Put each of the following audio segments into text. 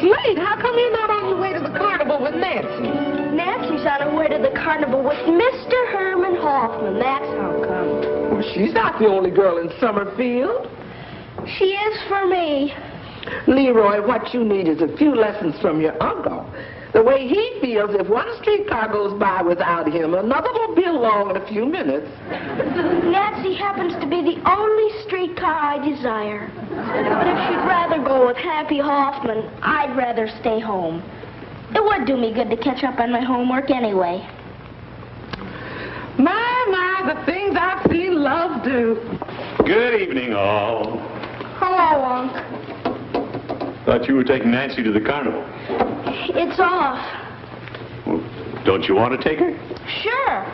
Slade, how come you're not on your way to the carnival with Nancy? Nancy's on her way to the carnival with Mr. Herman Hoffman. That's how come. Well, she's not the only girl in Summerfield. She is for me. Leroy, what you need is a few lessons from your uncle. The way he feels, if one streetcar goes by without him, another will be along in a few minutes. Nancy happens to be the only streetcar I desire. But if she'd rather go with Happy Hoffman, I'd rather stay home. It would do me good to catch up on my homework anyway. My, the things I've seen love do. Good evening, all. Hello, Unc. Thought you were taking Nancy to the carnival. It's off. Well, don't you want to take her? Sure.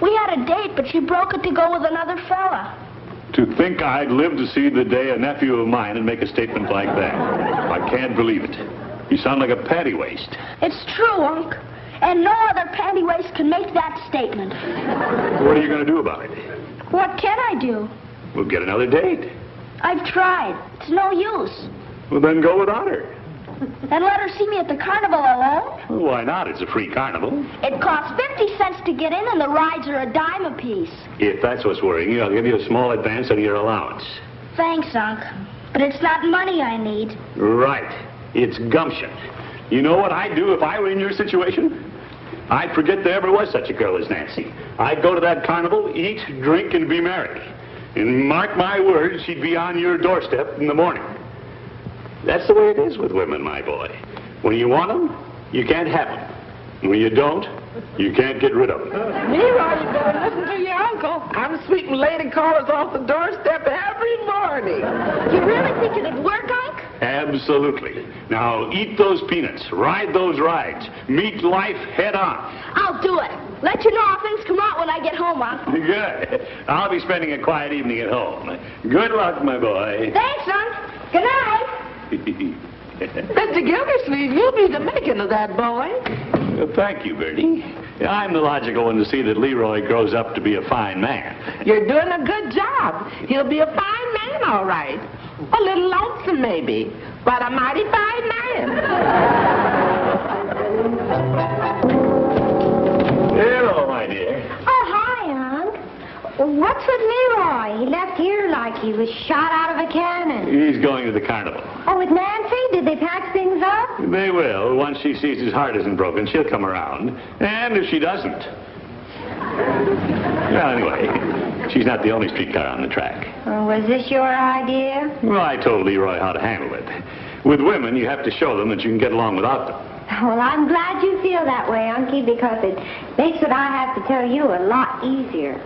We had a date, but she broke it to go with another fella. To think I'd live to see the day a nephew of mine would make a statement like that. I can't believe it. You sound like a panty waist. It's true, Unc. And no other panty waist can make that statement. What are you going to do about it? What can I do? We'll get another date. I've tried. It's no use. Well, then go without her. And let her see me at the carnival alone? Well, why not? It's a free carnival. It costs 50 cents to get in, and the rides are a dime apiece. If that's what's worrying you, I'll give you a small advance on your allowance. Thanks, Unc. But it's not money I need. Right. It's gumption. You know what I'd do if I were in your situation? I'd forget there ever was such a girl as Nancy. I'd go to that carnival, eat, drink, and be merry. And mark my words, she'd be on your doorstep in the morning. That's the way it is with women, my boy. When you want them, you can't have them. And when you don't, you can't get rid of them. Leroy, you better listen to your uncle. I'm sweeping lady callers off the doorstep every morning. You really think it'd work, Unc? Absolutely. Now, eat those peanuts, ride those rides, meet life head on. I'll do it. Let you know how things come out when I get home, Unc. Good. I'll be spending a quiet evening at home. Good luck, my boy. Thanks, Unc. Good night. Mr. Gildersleeve, you'll be the making of that boy. Thank you, Bertie. I'm the logical one to see that Leroy grows up to be a fine man. You're doing a good job. He'll be a fine man, all right. A little lonesome, maybe, but a mighty fine man. Hello, my dear. Oh, hi, Unc. What's with Leroy? He left here like he was shot out of a cannon. He's going to the carnival. Oh, with Nancy? Did they patch things up? They will. Once she sees his heart isn't broken, she'll come around. And if she doesn't... Well, anyway, she's not the only streetcar on the track. Oh, was this your idea? Well, I told Leroy how to handle it. With women, you have to show them that you can get along without them. Well, I'm glad you feel that way, Unky, because it makes what I have to tell you a lot easier.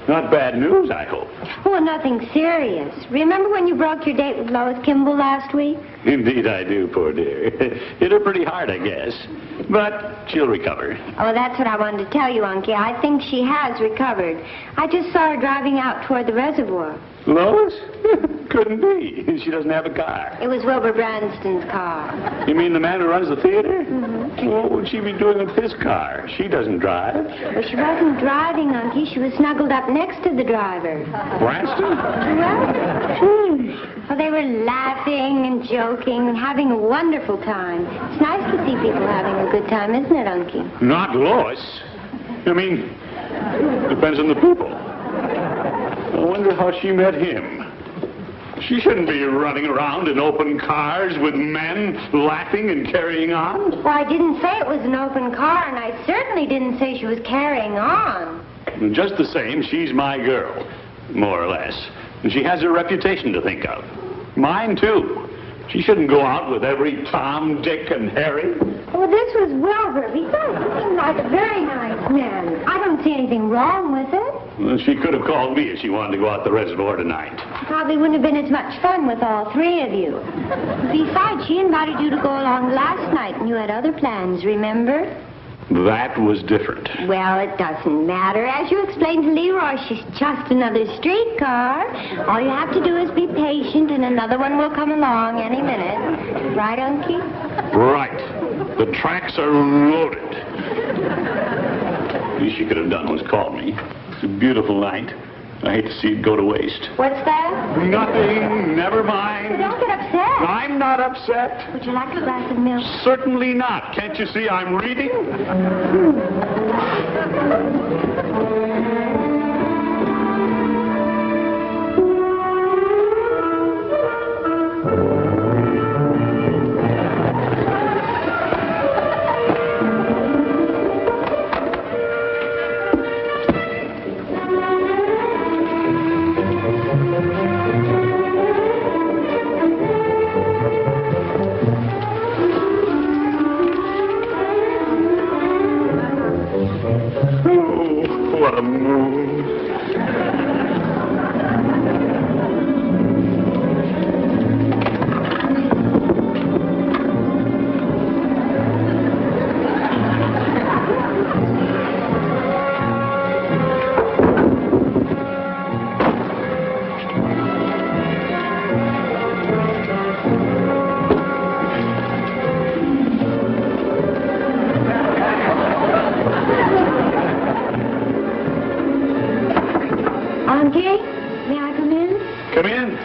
Not bad news, I hope. Well, nothing serious. Remember when you broke your date with Lois Kimball last week? Indeed I do, poor dear. Hit her pretty hard, I guess. But she'll recover. Oh, that's what I wanted to tell you, Unky. I think she has recovered. I just saw her driving out toward the reservoir. Lois? Couldn't be. She doesn't have a car. It was Wilbur Branston's car. You mean the man who runs the theater? What would she be doing with his car? She doesn't drive. Well, she wasn't driving, Unky. She was snuggled up next to the driver. Branston? Well, they were laughing and joking and having a wonderful time. It's nice to see people having a good time, isn't it, Unky? Not Lois. I mean, depends on the people. I wonder how she met him. She shouldn't be running around in open cars with men laughing and carrying on. Well, I didn't say it was an open car, and I certainly didn't say she was carrying on. Just the same, she's my girl, more or less. And she has her reputation to think of. Mine, too. She shouldn't go out with every Tom, Dick, and Harry. Well, this was Wilbur. Besides, he seemed like a very nice man. I don't see anything wrong with it. Well, she could have called me if she wanted to go out the reservoir tonight. Probably wouldn't have been as much fun with all three of you. Besides, she invited you to go along last night, and you had other plans, remember? That was different. Well, it doesn't matter. As you explained to Leroy, she's just another streetcar. All you have to do is be patient, and another one will come along any minute. Right, Unky? Right. The tracks are loaded. The least she could have done was call me. It's a beautiful night. I hate to see it go to waste. What's that? Nothing. Never mind. Don't get upset. I'm not upset. Would you like a glass of milk? Certainly not. Can't you see I'm reading? What a moon. Auntie, may I come in? Come in.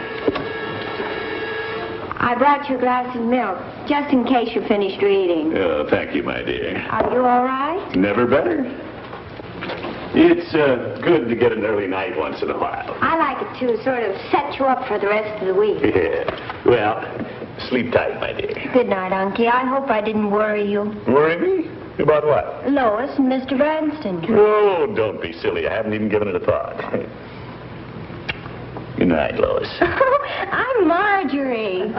I brought you a glass of milk, just in case you finished reading. Thank you, my dear. Are you all right? Never better. It's good to get an early night once in a while. I like it too, sort of set you up for the rest of the week. Yeah. Well, sleep tight, my dear. Good night, Unky. I hope I didn't worry you. Worry me? About what? Lois and Mr. Branston. Oh, don't be silly. I haven't even given it a thought. Good night, Lois. I'm Marjorie. Of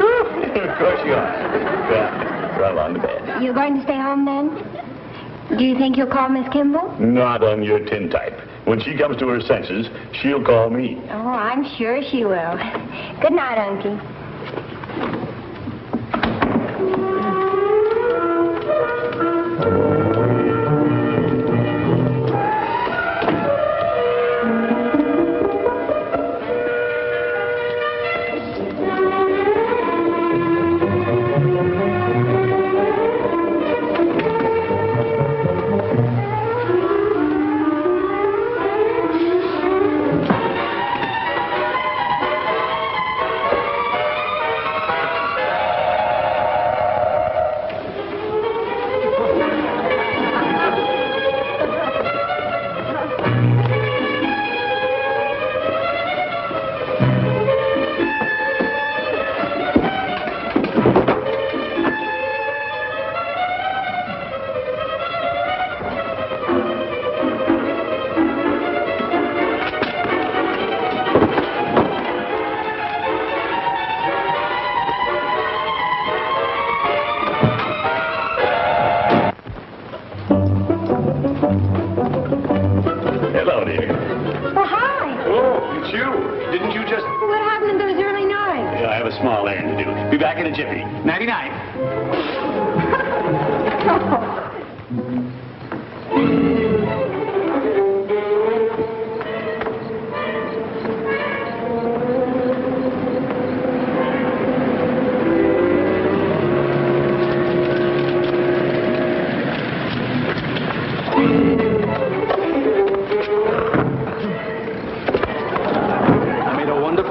course you are. Well, run along to bed. You going to stay home then? Do you think you'll call Miss Kimball? Not on your tintype. When she comes to her senses, she'll call me. Oh, I'm sure she will. Good night, Unky. Hello, dear. Oh, hi. Oh, it's you. Didn't you just... What happened in those early nights? Yeah, I have a small errand to do. Be back in a jiffy. Nighty-night.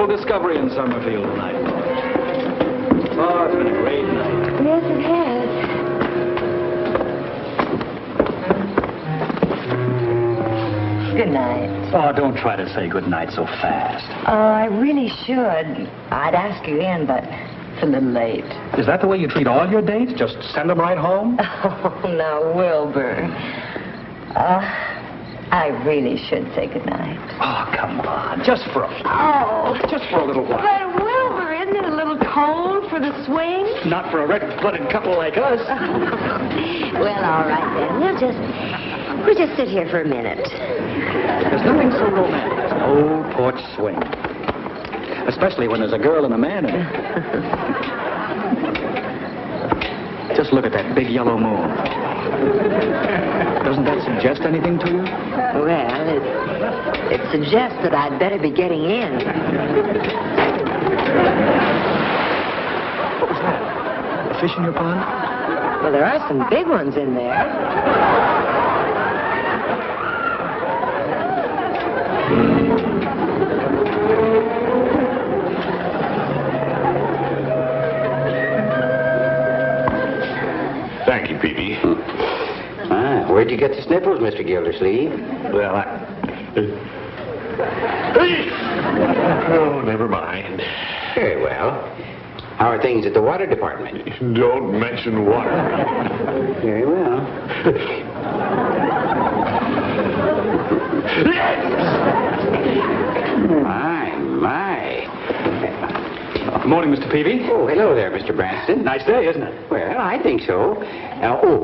Discovery in Summerfield tonight. Oh, it's been a great night. Yes, it has. Good night. Oh, don't try to say good night so fast. Oh, I really should. I'd ask you in, but it's a little late. Is that the way you treat all your dates? Just send them right home? Oh, now, Wilbur. I really should say good night. Oh, come on. Just for a little while. But, Wilbur, isn't it a little cold for the swing? Not for a red-blooded couple like us. Well, all right, then. We'll just sit here for a minute. There's nothing so romantic as an old porch swing. Especially when there's a girl and a man in it. Just look at that big yellow moon. Doesn't that suggest anything to you? Well, it suggests that I'd better be getting in. What was that? A fish in your pond? Well, there are some big ones in there. Peavy. Where'd you get the sniffles, Mr. Gildersleeve? Well, Oh, never mind. Very well. How are things at the water department? Don't mention water. Very well. My. Good morning, Mr. Peavy. Oh, hello there, Mr. Branston. Nice day, isn't it? Well, I think so.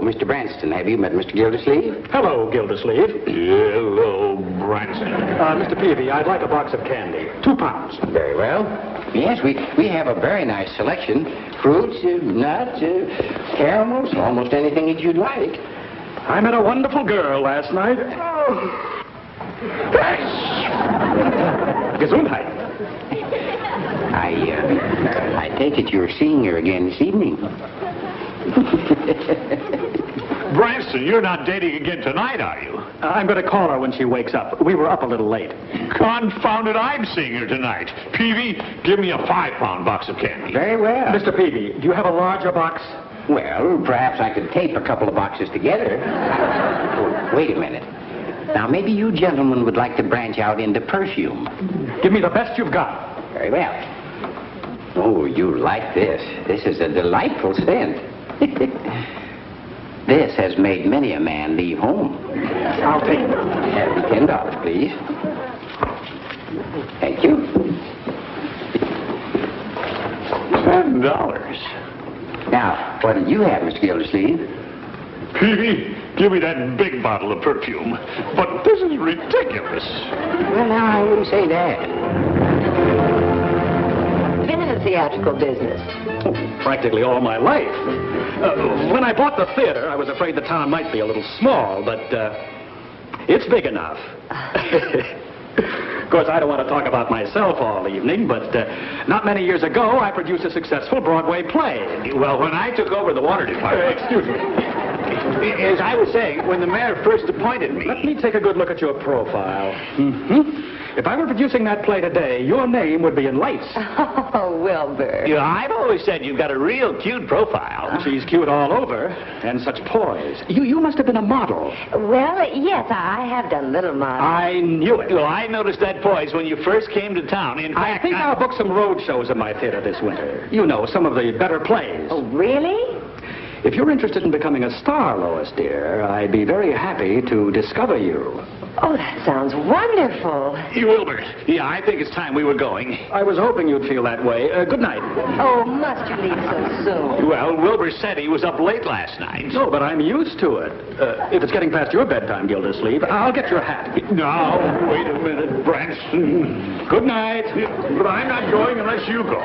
Mr. Branston, have you met Mr. Gildersleeve? Hello, Gildersleeve. Hello, Branson. Mr. Peavy, I'd like a box of candy. 2 pounds. Very well. Yes, we have a very nice selection. Fruits, nuts, caramels, almost anything that you'd like. I met a wonderful girl last night. Gesundheit. I take it you're seeing her again this evening. Branson, you're not dating again tonight, are you? I'm going to call her when she wakes up. We were up a little late. Confound it, I'm seeing her tonight. Peavy, give me a 5-pound box of candy. Very well. Mr. Peavy, do you have a larger box? Well, perhaps I could tape a couple of boxes together. Wait a minute. Now, maybe you gentlemen would like to branch out into perfume. Give me the best you've got. Very well. Oh, you like this. This is a delightful scent. This has made many a man leave home. I'll take it. $10, please. Thank you. $10. Now, what did you have, Mr. Gildersleeve? Peavy, give me that big bottle of perfume. But this is ridiculous. Well, now, I wouldn't say that. Been in the theatrical business. Practically all my life. When I bought the theater, I was afraid the town might be a little small, but it's big enough. Of course, I don't want to talk about myself all evening, but not many years ago, I produced a successful Broadway play. Well, when I took over the water department... excuse me. As I was saying, when the mayor first appointed me... Let me take a good look at your profile. If I were producing that play today, your name would be in lights. Oh, Wilbur. You know, I've always said you've got a real cute profile. She's cute all over, and such poise. You must have been a model. Well, yes, I have done little modeling. I knew it. Well, I noticed that poise when you first came to town. In fact, I think I'll book some road shows in my theater this winter. You know, some of the better plays. Oh, really? If you're interested in becoming a star, Lois, dear, I'd be very happy to discover you. Oh, that sounds wonderful. Hey, Wilbur. Yeah, I think it's time we were going. I was hoping you'd feel that way. Good night. Oh, must you leave so soon? Well, Wilbur said he was up late last night. No, but I'm used to it. If it's getting past your bedtime, Gildersleeve, I'll get your hat. No, wait a minute, Branson. Good night. But I'm not going unless you go.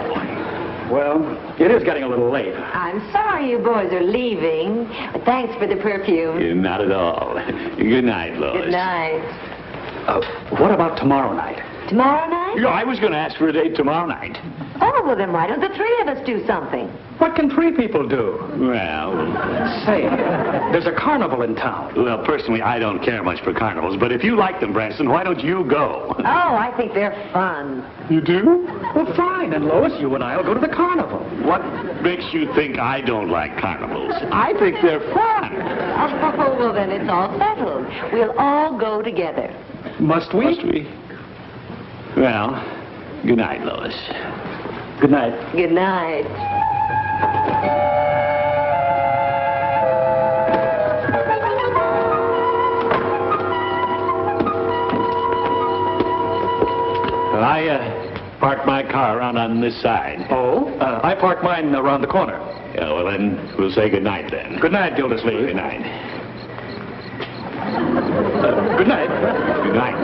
Well, it is getting a little late. I'm sorry you boys are leaving, but thanks for the perfume. Not at all. Good night, Lois. Good night. What about tomorrow night? Tomorrow night? Yeah, I was going to ask for a date tomorrow night. Oh, well, then why don't the 3 of us do something? What can 3 people do? Well... Say, there's a carnival in town. Well, personally, I don't care much for carnivals, but if you like them, Branson, why don't you go? Oh, I think they're fun. You do? Well, fine. And Lois, you and I will go to the carnival. What makes you think I don't like carnivals? I think they're fun. Oh, well, then it's all settled. We'll all go together. Must we? Must we? Well, good night, Lois. Good night. Good night. Well, I parked my car around on this side. Oh? I parked mine around the corner. Yeah, well, then we'll say good night, then. Good night, Gildersleeve. Good night. Good night. Good night.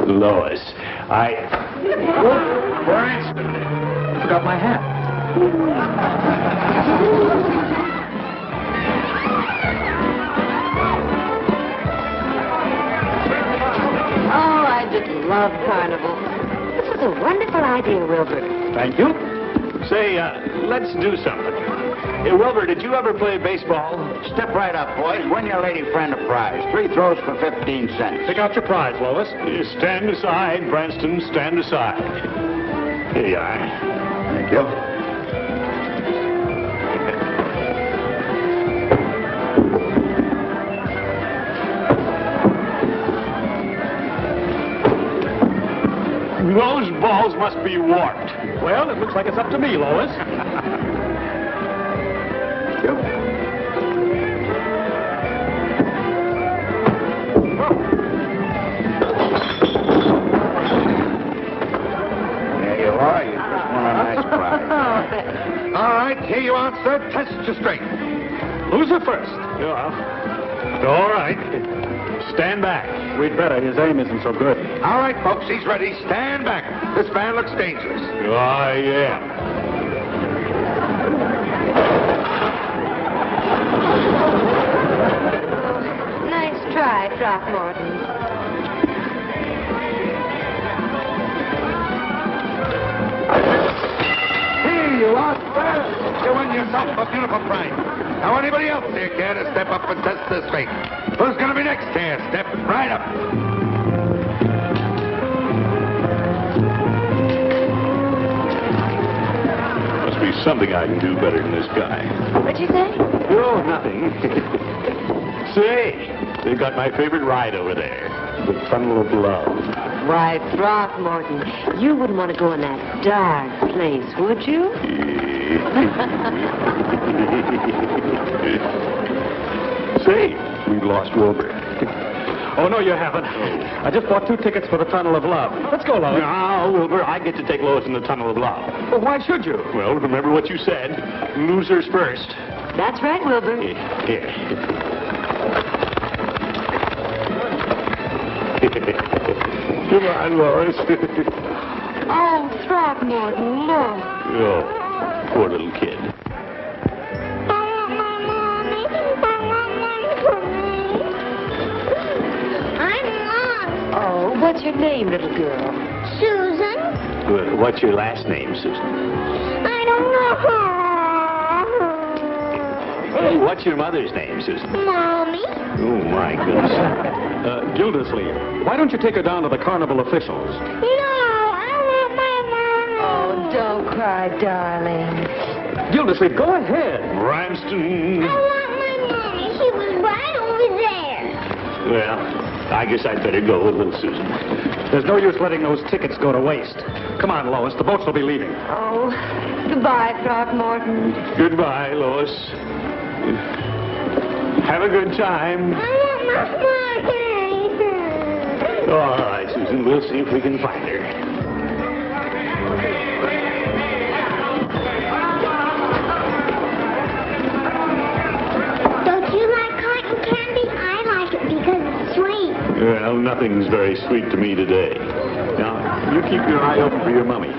Lois, Branson, I forgot my hat. Oh, I just being, Wilbur. Thank you. Say, let's do something. Hey, Wilbur, did you ever play baseball? Step right up, boys. Win your lady friend a prize. 3 throws for 15 cents. Pick out your prize, Lois. Stand aside, Branston. Stand aside. Here you are. Thank you. Those balls must be warped. Well, it looks like it's up to me, Lois. Yep. There you are. You just won a nice prize. All right, here you are, sir. Test your strength. Loser first. Yeah. All right. Stand back. We'd better. His aim isn't so good. All right, folks, he's ready. Stand back. This man looks dangerous. I am. Nice try, Throckmorton. Here you are, sir. You win yourself a beautiful prize. Now, anybody else here care to step up and test this fate? Who's going to be next here? Step right up. Must be something I can do better than this guy. What'd you say? Oh, nothing. Say, they've got my favorite ride over there. The Tunnel of Love. Why, Throckmorton, you wouldn't want to go in that dark place, would you? Say, we lost Wilbur. Oh, no, you haven't. I just bought 2 tickets for the Tunnel of Love. Let's go, Lois. No, Wilbur, I get to take Lois in the Tunnel of Love. Well, why should you? Well, remember what you said. Losers first. That's right, Wilbur. Here. Come on, Lois. Oh, Throckmorton, look. Oh, poor little kid. Oh, what's your name, little girl? Susan? What's your last name, Susan? I don't know. Hey, what's your mother's name, Susan? Mommy? Oh, my goodness. Gildersleeve, why don't you take her down to the carnival officials? No, I want my mommy. Oh, don't cry, darling. Gildersleeve, go ahead. Branston. I want my mommy. She was right over there. Well, I guess I'd better go with little Susan. There's no use letting those tickets go to waste. Come on, Lois. The boats will be leaving. Oh, goodbye, Throckmorton. Goodbye, Lois. Have a good time. I want my mommy. All right, Susan. We'll see if we can find her. Don't you like cotton candy? I like it because it's sweet. Well, nothing's very sweet to me today. Now, you keep your eye open for your mummy.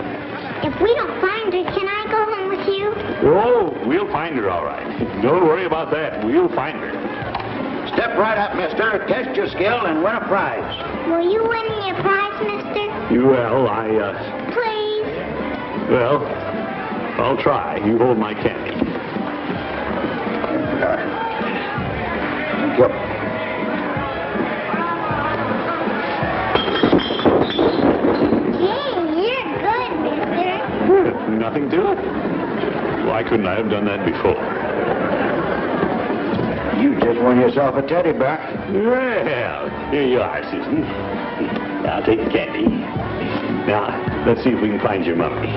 If we don't find her, can I go home with you? Oh, we'll find her, all right. Don't worry about that. We'll find her. Step right up, mister. Test your skill and win a prize. Will you win me a prize, mister? Well, Please. Well, I'll try. You hold my candy. Thank you. Gee, you're good, mister. Nothing to it. Why couldn't I have done that before? You just won yourself a teddy bear. Well, here you are, Susan. Now, take the candy. Now, let's see if we can find your mummy.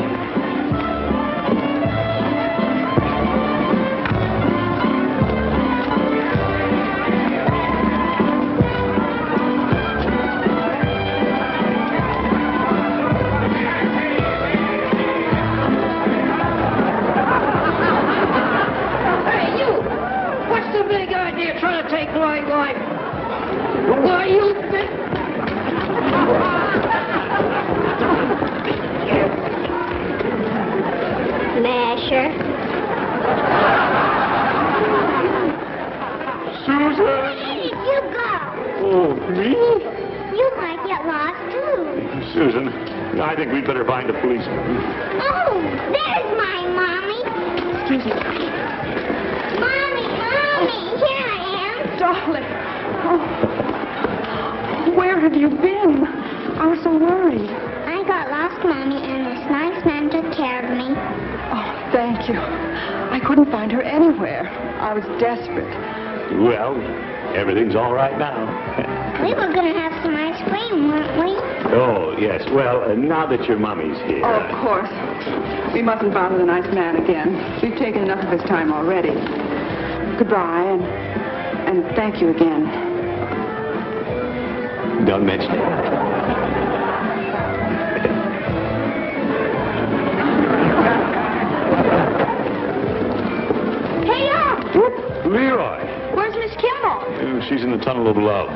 Masher. Susan! Where did you go? Oh, me? You might get lost, too. Susan, I think we'd better find a policeman. Oh, there's my Mommy. Excuse me. Mommy, here I am. Darling. Oh. Where have you been? I was so worried. I got lost, Mommy, and this nice man took care of me. Oh, thank you. I couldn't find her anywhere. I was desperate. Well, everything's all right now. We were going to have some ice cream, weren't we? Oh, yes. Well, now that your mommy's here... Oh, of course. We mustn't bother the nice man again. We've taken enough of his time already. Goodbye, and thank you again. Don't mention it. Hey, Leroy. where's Miss Kimball? She's in the tunnel of love.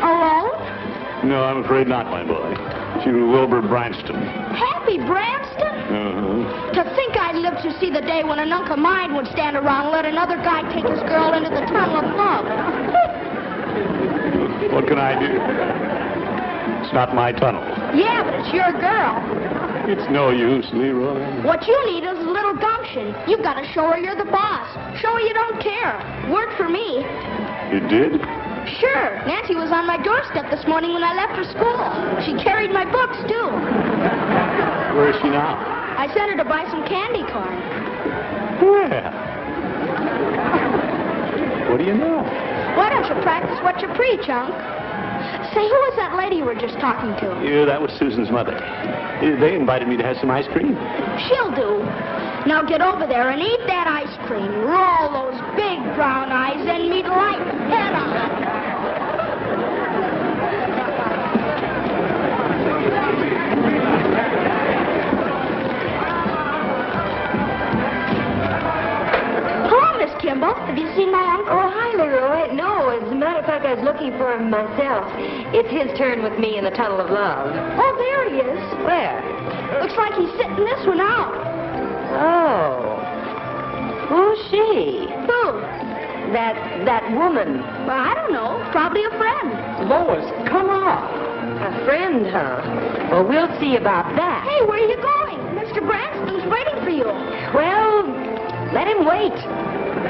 Alone? No, I'm afraid not, my boy. She's with Wilbur Branston. Happy Branston? To think I'd live to see the day when an uncle of mine would stand around and let another guy take his girl into the tunnel of love. What can I do? It's not my tunnel. Yeah, but it's your girl. It's no use, Leroy. What you need is a little gumption. You've got to show her you're the boss. Show her you don't care. Worked for me. You did? Sure. Nancy was on my doorstep this morning when I left for school. She carried my books, too. Where is she now? I sent her to buy some candy corn. Well. What do you know? Why don't you practice what you preach, Unc? Say, who was that lady you were just talking to? Yeah, that was Susan's mother. They invited me to have some ice cream. She'll do. Now get over there and eat that ice cream. Roll those big brown eyes and meet light head on. Hello, Miss Kimball. Have you seen my uncle? Oh, hi, Leroy. No, as a matter of fact, I was looking for him myself. It's his turn with me in the tunnel of love. Oh, there he is. Where? Looks like he's sitting this one out. Oh. Who's she? Who? That woman. Well, I don't know. Probably a friend. Lois, come on. A friend, huh? Well, we'll see about that. Hey, where are you going? Mr. Branston's waiting for you. Well, let him wait.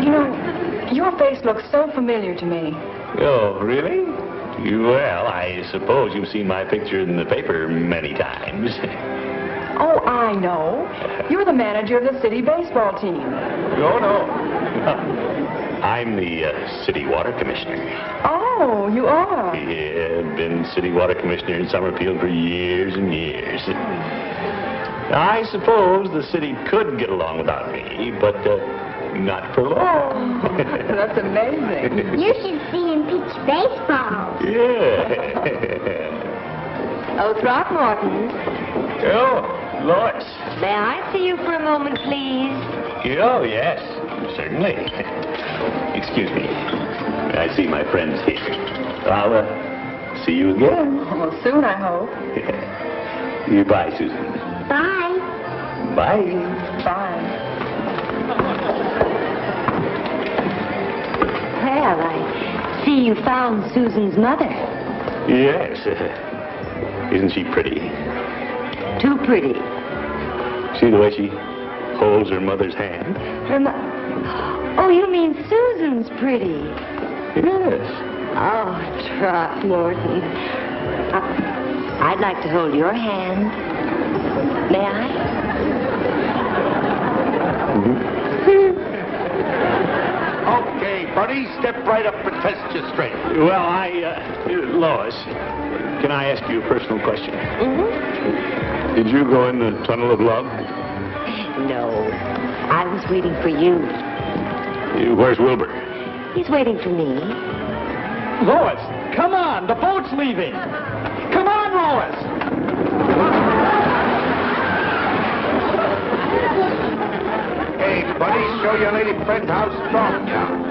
You know, your face looks so familiar to me. Oh, really? Well, I suppose you've seen my picture in the paper many times. Oh, I know. You're the manager of the city baseball team. No. I'm the city water commissioner. Oh, you are? Yeah, been city water commissioner in Summerfield for years and years. I suppose the city could get along without me, but not for long. That's amazing. You should see him pitch baseball. Yeah. Oh, Throckmorton. Oh, Lois. May I see you for a moment, please? Oh, yes, certainly. Excuse me. I see my friends here. I'll see you again. Well, soon, I hope. Goodbye, Susan. Bye. Bye. Bye. Well, I see you found Susan's mother. Yes. Isn't she pretty? Too pretty. See the way she holds her mother's hand? Oh, you mean Susan's pretty? Yes. Oh, Throckmorton. I'd like to hold your hand. May I? Okay, buddy, step right up and test your strength. Well, Lois, can I ask you a personal question? Mm-hmm. Did you go in the tunnel of love? No. I was waiting for you. Where's Wilbur? He's waiting for me. Lois, come on. The boat's leaving. Come on, Lois. Hey, buddy, show your lady friend how strong you are.